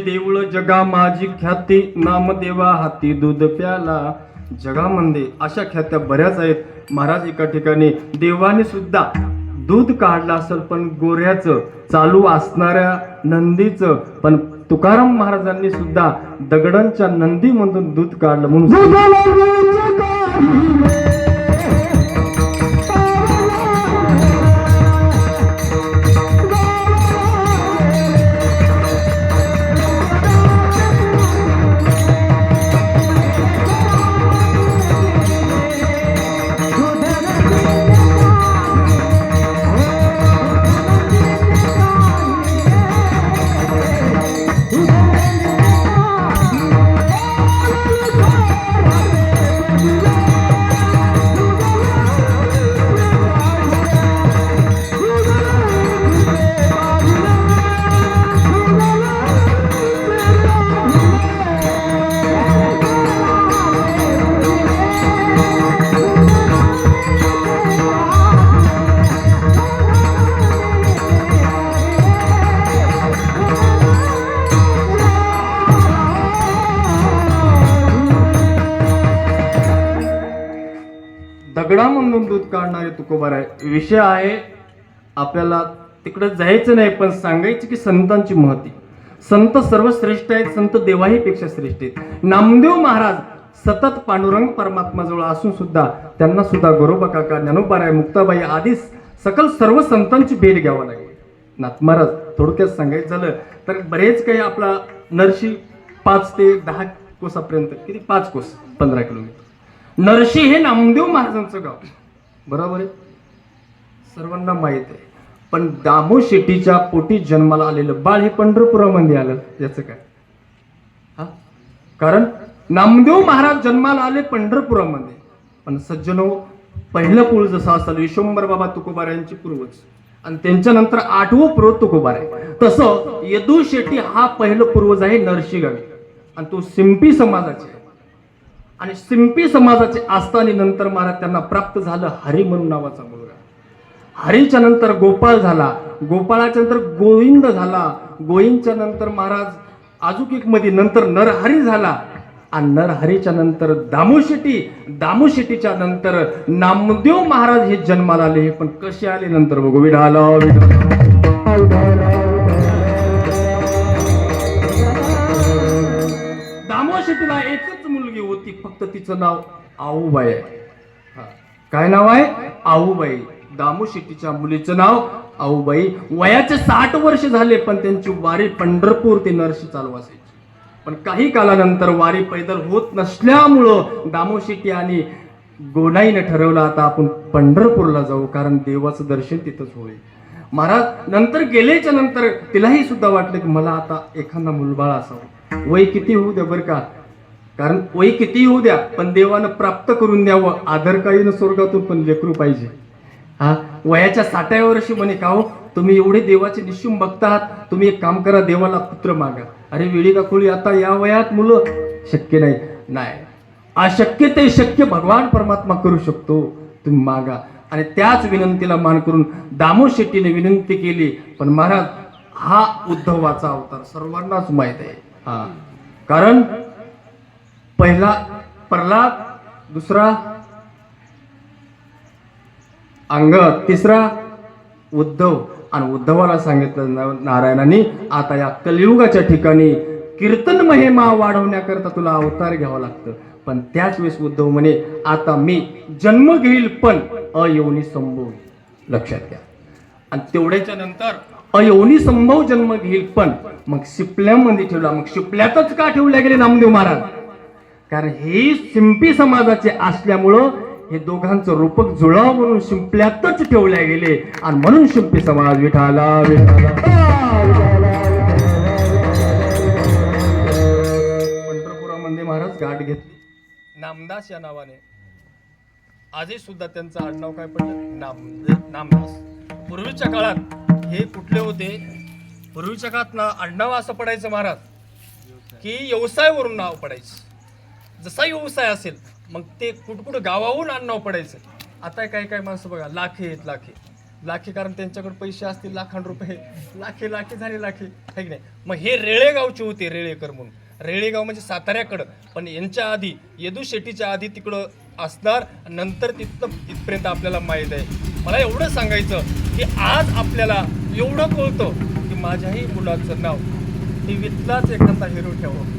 देऊळ जगा माझी ख्याती, नामदेवा हाती दूध प्याला. जगामध्ये अशा ख्यात्या बऱ्याच आहेत महाराज. एका ठिकाणी देवाने सुद्धा दूध काढलं असेल, पण गोऱ्याचं चालू असणाऱ्या नंदीचं. पण तुकाराम महाराजांनी सुद्धा दगडांच्या नंदीमधून दूध काढलं म्हणून दगडामधून दूध काढणारे तुकोबाराय. विषय आहे आपल्याला तिकडे जायचं नाही, पण सांगायचं की संतांची महती. संत सर्वश्रेष्ठ आहेत, संत देवाही पेक्षा श्रेष्ठ आहेत. नामदेव महाराज सतत पांडुरंग परमात्माजवळ असून सुद्धा त्यांना सुद्धा गोरोबा काका, ज्ञानोबाराय, मुक्ताबाई आदी सकल सर्व संतांची भेट घ्यावा लागेल. नाथ महाराज थोडक्यात सांगायचं झालं तर बरेच काही आपला नरशी 5 ते 10 कोसापर्यंत, किती 5 कोस 15 किलोमीटर. नरशी हे नामदेव महाराजांचं गाव, बरोबर आहे, सर्वांना माहित आहे. पण दामो शेट्टीच्या पोटी जन्माला आलेलं बाळ हे पंढरपुरामध्ये आलं, याचं काय? हा, कारण नामदेव महाराज जन्माला आले पंढरपुरामध्ये. पण सज्जनो, पहिलं कुळ जसं असेल विश्वंभर बाबा तुकोबार यांचे पूर्वज, आणि त्यांच्यानंतर 8वं पूर्व तुकोबार आहे, तसं यदू शेट्टी हा पहिलं पूर्वज आहे नरशी गावी, आणि तो सिंपी समाजाचे. आणि सिंपी समाजाचे असताना नंतर महाराज त्यांना प्राप्त झालं हरी म्हणून नावाचा मुलगा. हरीच्या नंतर गोपाळ झाला, गोपाळाच्या नंतर गोविंद झाला, गोविंदच्या नंतर महाराज आजुकिक मध्ये नंतर नरहरी झाला, आणि नरहरीच्या नंतर दामोशेट्टी, दामोशेट्टीच्या नंतर नामदेव महाराज हे जन्माला आले. पण कसे आले नंतर बघू. विडाला दामोशेट्टीला एकच मुलगी होती, फक्त तिचं नाव आऊबाई आहे. काय नाव आहे? आऊबाई. दामोशेट्टीच्या मुलीचं नाव आऊबाई. वयाचे 60 वर्ष झाले, पण त्यांची वारी पंढरपूर ते नरशी चालू असायची. पण काही कालानंतर वारी पैदल होत नसल्यामुळं दामोशेट्टी आणि गोनाईने ठरवलं आता आपण पंढरपूरला जाऊ, कारण देवाचं दर्शन तिथंच होईल. महाराज नंतर गेल्याच्या नंतर तिलाही सुद्धा वाटलं की मला आता एखादा मुलबाळ असावं. वय किती होऊ द्या बरं का, कारण वय किती होऊ द्या, पण देवानं प्राप्त करून द्यावं. आदरकाळीनं स्वर्गातून पण लेकरू पाहिजे. हा, वयाच्या 60व्या वर्षी म्हणे का हो तुम्ही एवढे देवाचे निश्चिम भक्त आहात, तुम्ही एक काम करा, देवाला पुत्र मागा. अरे वेळी का खोळी, आता या वयात मुलं शक्य नाही. नाही, अशक्य ते शक्य भगवान परमात्मा करू शकतो, तुम्ही मागा. आणि त्याच विनंतीला मान करून दामोशेट्टीने विनंती केली. पण महाराज हा उद्धवाचा अवतार सर्वांनाच माहित आहे. हा, कारण पहिला प्रल्हाद, दुसरा अंग तिसरा उद्धव, आणि उद्धवाला सांगितलं नारायणाने आता या कलियुगाच्या ठिकाणी कीर्तन महिमा वाढवण्याकरता तुला अवतार घ्यावा लागतं. पण त्याच वेळेस उद्धव म्हणे आता मी जन्म घेईल पण अयोनी संभव, लक्षात घ्या. आणि तेवढ्याच्या नंतर अयोनी संभव जन्म घेईल पण मग शिपल्यामध्ये ठेवला. मग शिपल्यातच का ठेवल्या गेले नामदेव महाराज? कारण हे शिंपी समाजाचे असल्यामुळं हे दोघांचं रूपक जुळावं म्हणून शिंपल्यातच ठेवल्या गेले. आणि म्हणून शिंपी समाज विठाला विठाला. पंढरपुरामध्ये महाराज गाठ घेतली नामदास या नावाने. आजही सुद्धा त्यांचं आडनाव काय पडलं? नामदास. पूर्वीच्या काळात हे कुठले होते? पूर्वीच्या काळात ना आडनाव असं पडायचं महाराज की व्यवसायावरून नाव पडायचं. जसा व्यवसाय असेल मग ते कुठं गावाहून आडनाव पडायचं. आता काही माणसं बघा लाखे आहेत, लाखे कारण त्यांच्याकडे पैसे असतील लाखां रुपये, लाखे झाले लाखे, है की नाही. मग हे रेळेगावचे होते, रेळेकर म्हणून. रेळेगाव म्हणजे साताऱ्याकडं, पण यांच्या आधी येदू शेट्टीच्या आधी तिकडं असणार, नंतर तिथपर्यंत आपल्याला माहीत आहे. मला एवढं सांगायचं की आज आपल्याला एवढं कळतं की माझ्याही मुलाचं नाव हे विठलाच एखादा हिरो ठेवावं.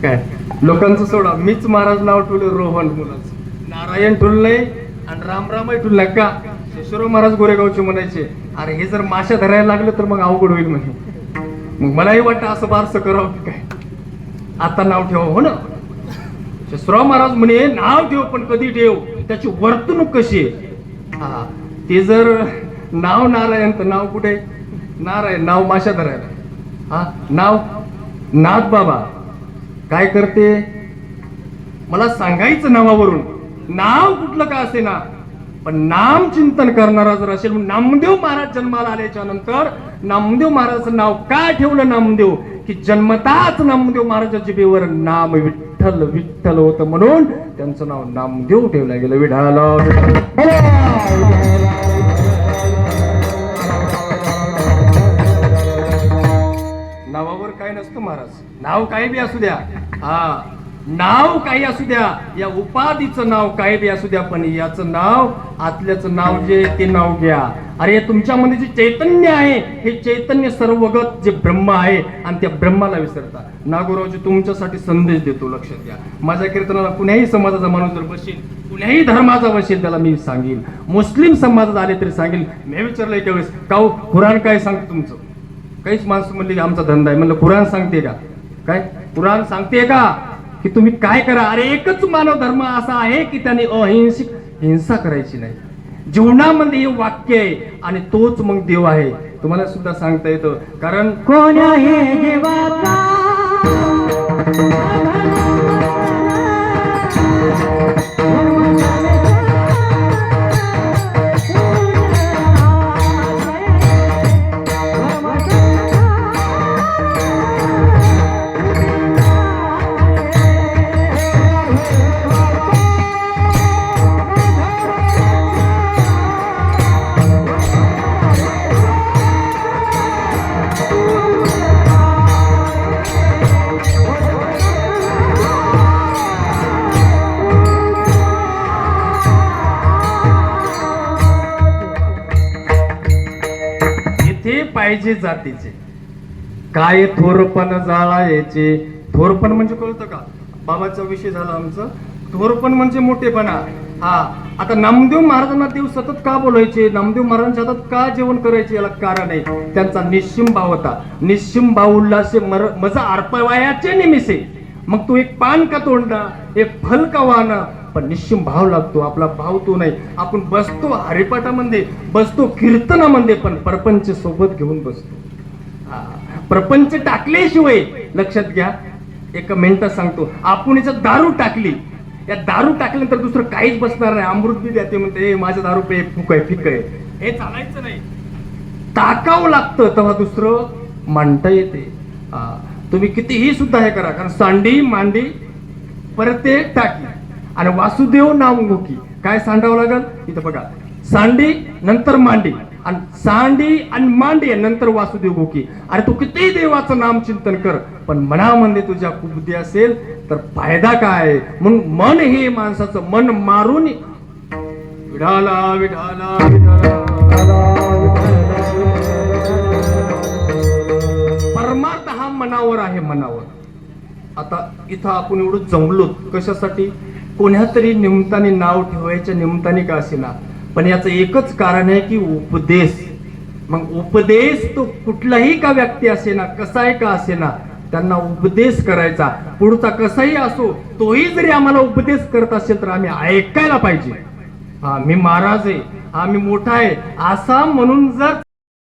काय लोकांचं सोडा, मीच महाराज नाव ठेवलं रोहन मुलाचं. नारायण ठुललंय आणि रामरामही ठुललाय का? शेषराव महाराज गोरेगावचे म्हणायचे अरे हे जर माशा धरायला लागलं तर मग अवघड होईल म्हणे. मग मलाही वाटतं असं बारसं करावं की काय, आता नाव ठेवावं. हो ना, शेषराव महाराज म्हणे नाव ठेव पण कधी ठेव, त्याची वर्तणूक कशी आहे. हा ते जर नाव नारायण तर नाव कुठे? नारायण नाव माशा धरायला. हा नाव नाथ बाबा काय करते मला सांगायचं नावावरून. नाव कुठलं का असे ना, पण नाम चिंतन करणारा जर असेल. नामदेव महाराज जन्माला आल्याच्या नंतर नामदेव महाराजाचं नाव काय ठेवलं नामदेव, की जन्मताच नामदेव महाराजाच्या जिभेवर नाम विठ्ठल विठ्ठल होतं म्हणून त्यांचं नाव नामदेव ठेवलं गेलं. विठाला नावावर काय नसतं महाराज, नाव काही बी असू द्या. हा नाव काही असू द्या, या उपाधीचं नाव काही बी असू द्या, पण याचं नाव आतल्याचं नाव जे ते नाव घ्या. अरे तुमच्यामध्ये जे चैतन्य आहे हे चैतन्य सर्वगत जे ब्रह्म आहे आणि त्या ब्रह्माला विसरता. नागोरावजी तुमच्यासाठी संदेश देतो, लक्षात घ्या. माझ्या कीर्तनाला कुण्याही समाजाचा माणूस जर बसेल, कुण्याही धर्माचा बसेल, त्याला मी सांगेल. मुस्लिम समाजात आले तरी सांगेल. मी विचारलंय त्यावेळेस का कुराण काय सांगतं तुमचं? काहीच माणसं म्हणले आमचा धंदा आहे. म्हणलं कुराण सांगते का? काय कुराण सांगते का की तुम्ही काय करा? अरे एकच मानव धर्म असा आहे की त्याने अहिंसक हिंसा करायची नाही. जीवनामध्ये हे वाक्य आहे आणि तोच मग देव आहे. तुम्हाला सुद्धा सांगता येतं, कारण कोण आहे देवाचा पाहिजे जातीचे काय थोरपण जाळायचे. थोरपण म्हणजे कळतं का? बाबाचा विषय झाला आमचा. थोरपण म्हणजे मोठेपणा. हा आता नामदेव महाराजांना देव सतत का बोलायचे, नामदेव महाराजांच्या हातात का जेवण करायचे, याला कारण आहे. त्यांचा निश्चिम भाव होता. निश्चिम भाव उल्हासे मजा अर्पवायाचे निमिसे. मग तू एक पान का तोंडा, एक फल का वाना, पण निश्चिम भाव लागतो. आपला भाव तो नाही. आपण बसतो हरिपाठामध्ये, बसतो कीर्तनामध्ये, पण प्रपंच सोबत घेऊन बसतो. प्रपंच टाकल्याशिवाय, लक्षात घ्या, एका मिनिटात सांगतो, आपण याच्यात दारू टाकली, या दारू टाकल्यानंतर दुसरं काहीच बसणार नाही. अमृत बी द्या ते म्हणते माझं दारू पे फुक आहे, फिक आहे, हे चालायचं नाही. टाकावं लागतं तेव्हा दुसरं मांडता येते. तुम्ही कितीही सुद्धा हे करा, कारण सांडी मांडी परत ते टाकी आणि वासुदेव नाम मुखी काय सांडावं लागल. इथं बघा, सांडी नंतर मांडी, आणि सांडी आणि मांडी नंतर वासुदेव गोकी. अरे तू किती देवाचं नाम चिंतन कर, पण मनामध्ये तुझ्या कुबुद्धी असेल तर फायदा काय? म्हणून मन हे माणसाचं मन मारून विठाला विठाला विठाला. परमार्थ हा मनावर आहे, मनावर. आता इथं आपण एवढं जमलो कशासाठी? कोण्या तरी निमित्ताने नाव ठेवायच्या निमित्ताने का असेना, पण याचं एकच कारण आहे की उपदेश. मग उपदेश तो कुठलाही का व्यक्ती असेना, कसाही का असेना, त्यांना उपदेश करायचा. पुढचा कसाही असो, तोही जरी आम्हाला उपदेश करत असेल तर आम्ही ऐकायला पाहिजे. हा मी महाराज आहे, हा मी मोठा आहे असा म्हणून जर